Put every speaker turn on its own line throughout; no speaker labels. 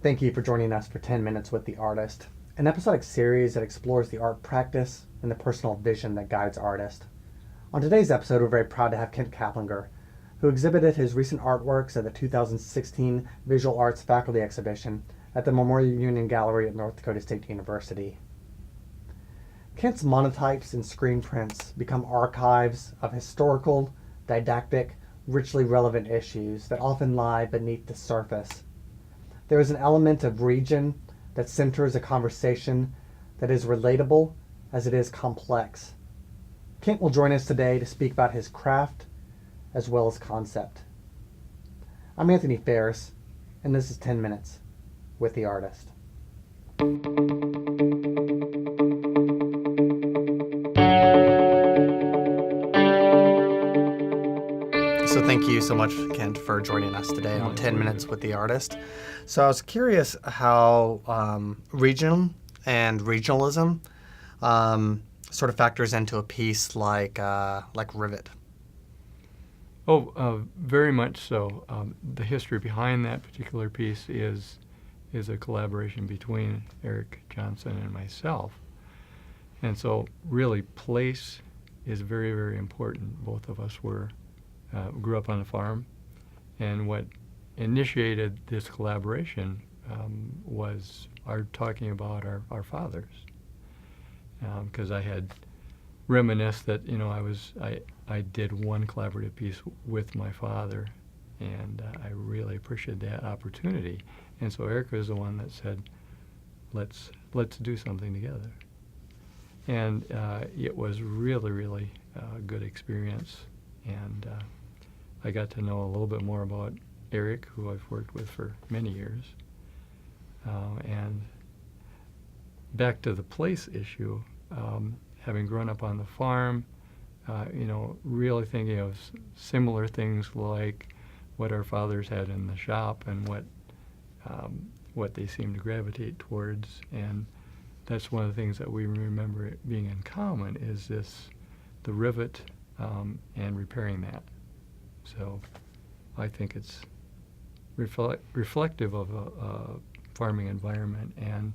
Thank you for joining us for 10 Minutes with the Artist, an episodic series that explores the art practice and the personal vision that guides artists. On today's episode, we're very proud to have Kent Kapplinger, who exhibited his recent artworks at the 2016 Visual Arts Faculty Exhibition at the Memorial Union Gallery at North Dakota State University. Kent's monotypes and screen prints become archives of historical, didactic, richly relevant issues that often lie beneath the surface. There is an element of region that centers a conversation that is relatable as it is complex. Kent will join us today to speak about his craft as well as concept. I'm Anthony Ferris, and this is 10 Minutes with the Artist. So thank you so much, Kent, for joining us today on 10 Minutes with the Artist. So I was curious how region and regionalism sort of factors into a piece like Rivet.
Very much so. The history behind that particular piece is a collaboration between Eric Johnson and myself. And so really place is very, very important. Both of us grew up on a farm, and what initiated this collaboration was our talking about our fathers. Because I had reminisced that I did one collaborative piece with my father, and I really appreciated that opportunity. And so Eric was the one that said, let's do something together. And it was really, really a good experience. And I got to know a little bit more about Eric, who I've worked with for many years. And back to the place issue, having grown up on the farm, really thinking of similar things like what our fathers had in the shop and what they seemed to gravitate towards. And that's one of the things that we remember being in common is the rivet and repairing that. So I think it's reflective of a farming environment and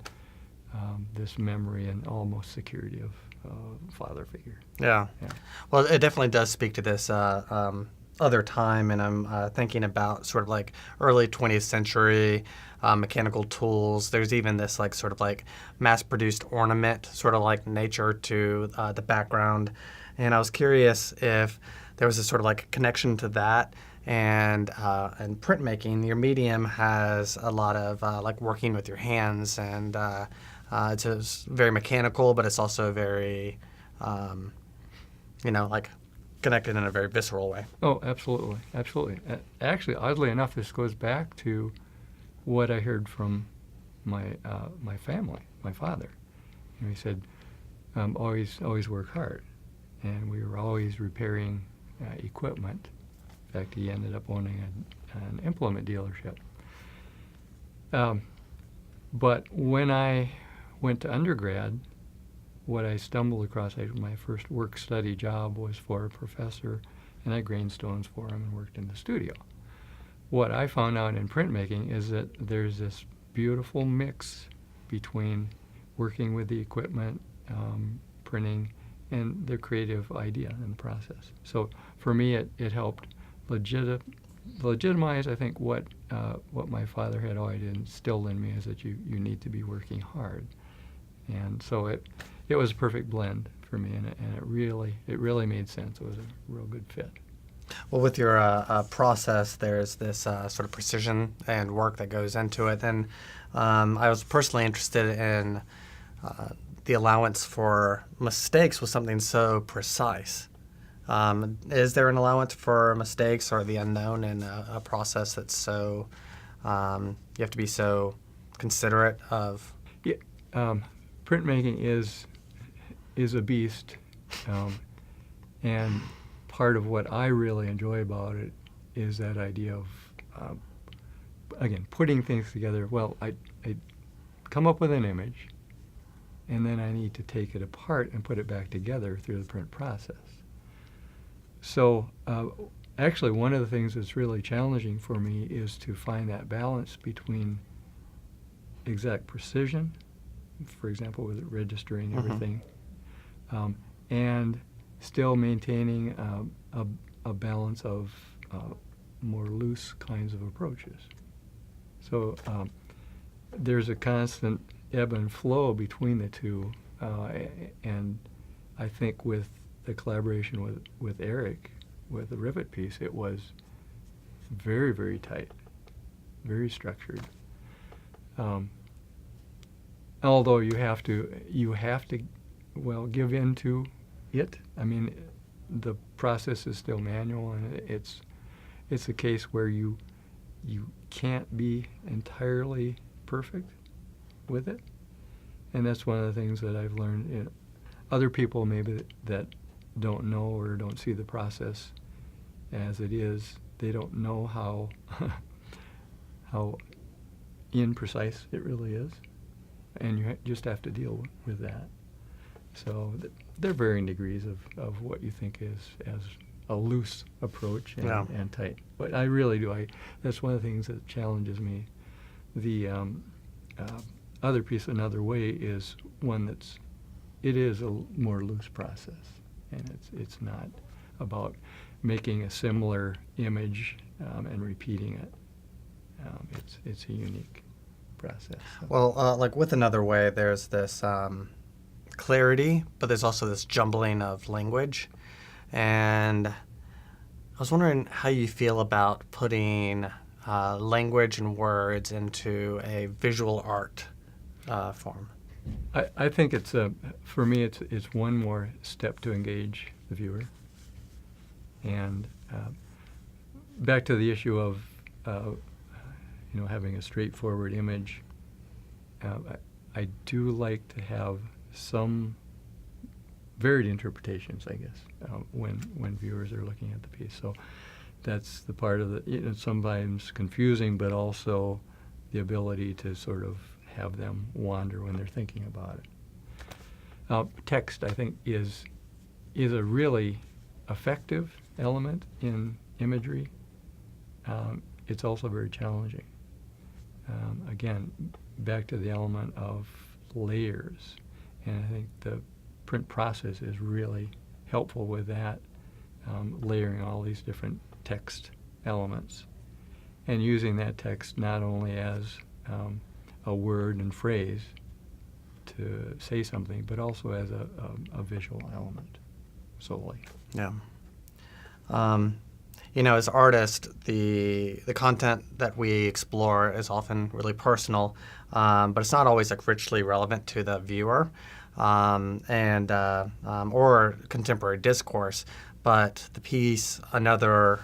this memory and almost security of father figure.
Yeah. Well, it definitely does speak to this other time, and I'm thinking about sort of like early 20th century mechanical tools. There's even this sort of mass-produced ornament, sort of like nature to the background. And I was curious if there was a sort of connection to that. And printmaking, your medium has a lot of working with your hands, and it's very mechanical, but it's also very, connected in a very visceral way.
Oh, absolutely, absolutely. Actually, oddly enough, this goes back to what I heard from my family, my father. He said, always work hard, and we were always repairing equipment. In fact, he ended up owning an implement dealership. But when I went to undergrad, what I stumbled across, my first work-study job was for a professor, and I grained stones for him and worked in the studio. What I found out in printmaking is that there's this beautiful mix between working with the equipment, printing, and the creative idea in the process. So for me, it helped legitimize, I think, what my father had always instilled in me, is that you need to be working hard. And so it was a perfect blend for me, and it really made sense. It was a real good fit.
Well, with your process, there's this sort of precision and work that goes into it. And I was personally interested in the allowance for mistakes with something so precise. Is there an allowance for mistakes or the unknown in a process that's so, you have to be so considerate of?
Yeah, printmaking is a beast, and part of what I really enjoy about it is that idea of, again, putting things together. Well, I come up with an image, and then I need to take it apart and put it back together through the print process. So actually, one of the things that's really challenging for me is to find that balance between exact precision, for example, with registering
Mhm.
everything, and still maintaining a balance of more loose kinds of approaches. So there's a constant ebb and flow between the two, and I think with the collaboration with Eric, with the rivet piece, it was very, very tight, very structured. Although you have to give in to it. I mean, the process is still manual, and it's a case where you can't be entirely perfect with it, and that's one of the things that I've learned. Other people maybe that don't know or don't see the process as it is, they don't know how how imprecise it really is, and you just have to deal with that. So there are varying degrees of what you think is as a loose approach and tight. But I really do. That's one of the things that challenges me. The other piece, another way, is one it is a more loose process, and it's not about making a similar image and repeating it. It's a unique process. So.
Well, like with Another Way, there's this clarity, but there's also this jumbling of language. And I was wondering how you feel about putting language and words into a visual art form.
I think for me, it's one more step to engage the viewer. And back to the issue of having a straightforward image, I do like to have some varied interpretations, I guess, when viewers are looking at the piece. So that's the part of sometimes confusing, but also the ability to sort of have them wander when they're thinking about it. Text, I think, is a really effective element in imagery. It's also very challenging. Again, back to the element of layers, and I think the print process is really helpful with that, layering all these different text elements and using that text not only as a word and phrase to say something, but also as a visual element solely.
Yeah. As artists, the content that we explore is often really personal, but it's not always like richly relevant to the viewer, or contemporary discourse. But the piece, Another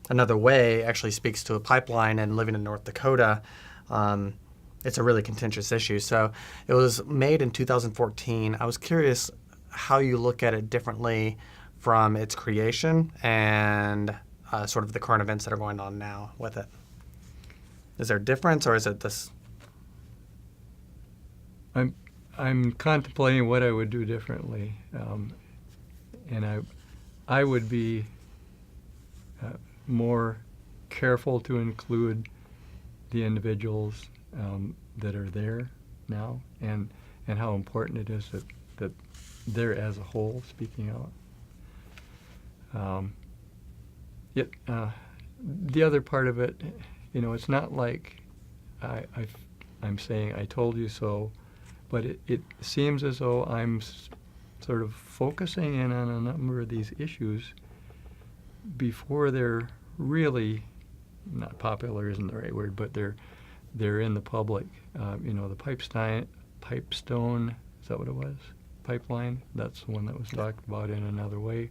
Way, actually speaks to a pipeline, and living in North Dakota, it's a really contentious issue. So it was made in 2014. I was curious how you look at it differently from its creation and sort of the current events that are going on now with it. Is there a difference, or is it this?
I'm contemplating what I would do differently, and I would be more careful to include the individuals that are there now, and how important it is that they're as a whole speaking out. Yet the other part of it, it's not like I'm saying I told you so, but it seems as though I'm sort of focusing in on a number of these issues before they're really, not popular isn't the right word, but they're in the public. The pipestone, is that what it was? Pipeline, that's the one that was talked about in Another Way.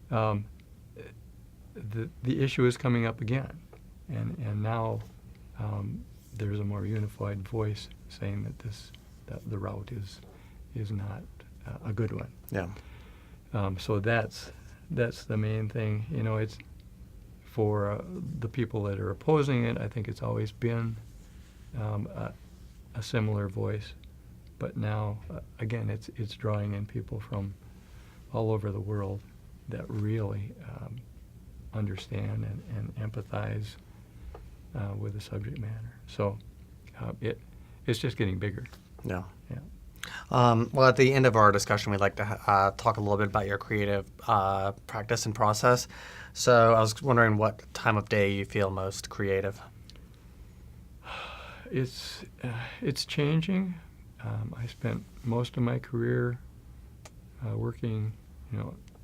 The issue is coming up again, and now there's a more unified voice saying that the route is not a good one.
Yeah.
So that's the main thing. It's for the people that are opposing it. I think it's always been a similar voice, but now again it's drawing in people from all over the world that really understand and empathize with the subject matter. So it's just getting bigger.
Yeah.
Yeah.
Well, at the end of our discussion, we'd like to talk a little bit about your creative practice and process. So I was wondering what time of day you feel most creative.
It's changing. I spent most of my career working,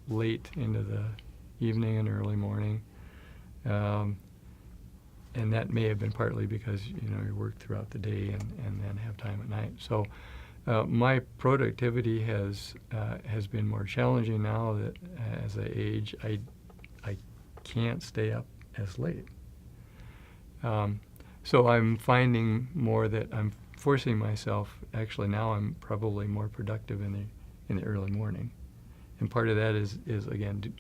late into the evening and early morning, and that may have been partly because you work throughout the day and then have time at night. So my productivity has been more challenging now that as I age, I can't stay up as late. So I'm finding more that I'm forcing myself. Actually, now I'm probably more productive in the early morning, and part of that is again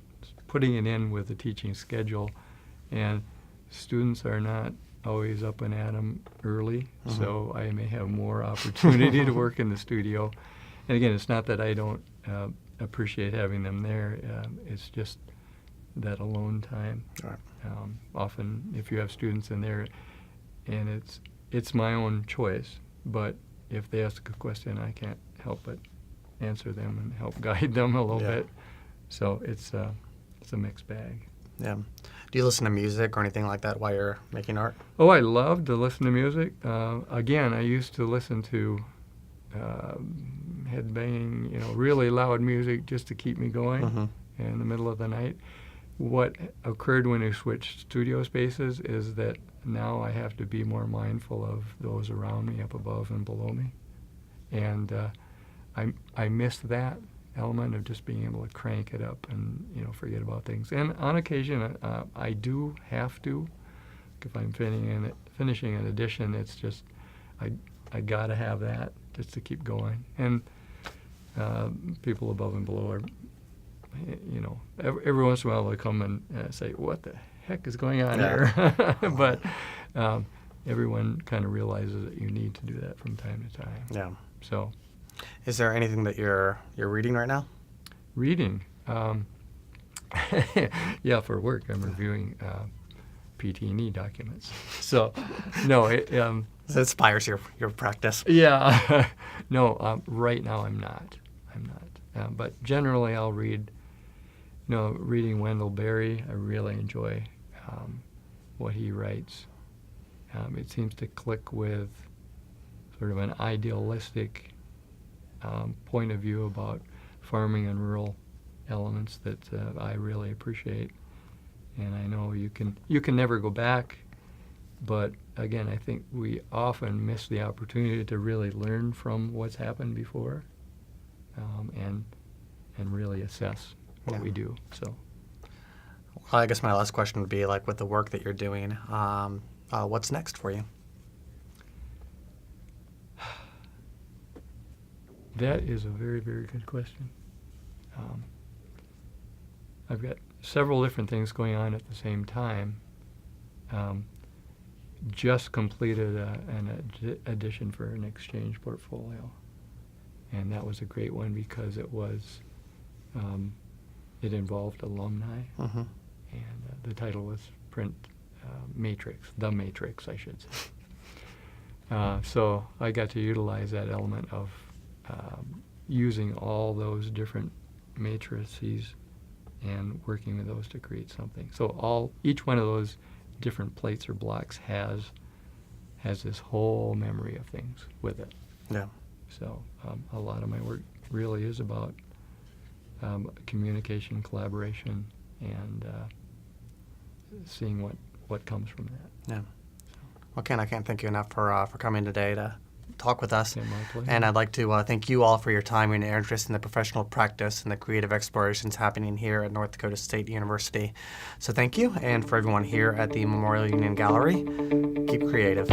putting it in with the teaching schedule, and students are not always up and at 'em early, so I may have more opportunity to work in the studio. And again, it's not that I don't appreciate having them there. It's just that alone time.
Right.
Often, if you have students in there, and it's my own choice, but if they ask a question, I can't help but answer them and help guide them a little bit. So it's a mixed bag.
Yeah. Do you listen to music or anything like that while you're making art?
Oh, I love to listen to music. Again, I used to listen to headbanging, really loud music just to keep me going in the middle of the night. What occurred when we switched studio spaces is that now I have to be more mindful of those around me, up above and below me. And I miss that element of just being able to crank it up and forget about things. And on occasion, I do have to. If I'm finishing an edition, it's just I gotta have that just to keep going. And people above and below are, every once in a while they come and say, "What the heck is going on here?" But everyone kind of realizes that you need to do that from time to time.
Yeah.
So.
Is there anything that you're reading right now?
Reading? Yeah, for work I'm reviewing PT&E documents. So, no, it
inspires your practice.
Yeah, no, right now I'm not. But generally I'll read. Reading Wendell Berry, I really enjoy what he writes. It seems to click with sort of an idealistic point of view about farming and rural elements that I really appreciate. And I know you can never go back, but again, I think we often miss the opportunity to really learn from what's happened before, and really assess what we do. So,
well, I guess my last question would be, like, with the work that you're doing, what's next for you?
That is a very, very good question. I've got several different things going on at the same time. Just completed an edition for an exchange portfolio, and that was a great one because it was it involved alumni, and the title was The Matrix, I should say. So I got to utilize that element of using all those different matrices and working with those to create something. So each one of those different plates or blocks has this whole memory of things with it.
Yeah.
So a lot of my work really is about communication, collaboration, and seeing what comes from that.
Yeah. Well, Ken, I can't thank you enough for coming today to talk with us.
Yeah, my pleasure.
And I'd like to thank you all for your time and your interest in the professional practice and the creative explorations happening here at North Dakota State University. So thank you, and for everyone here at the Memorial Union Gallery, keep creative.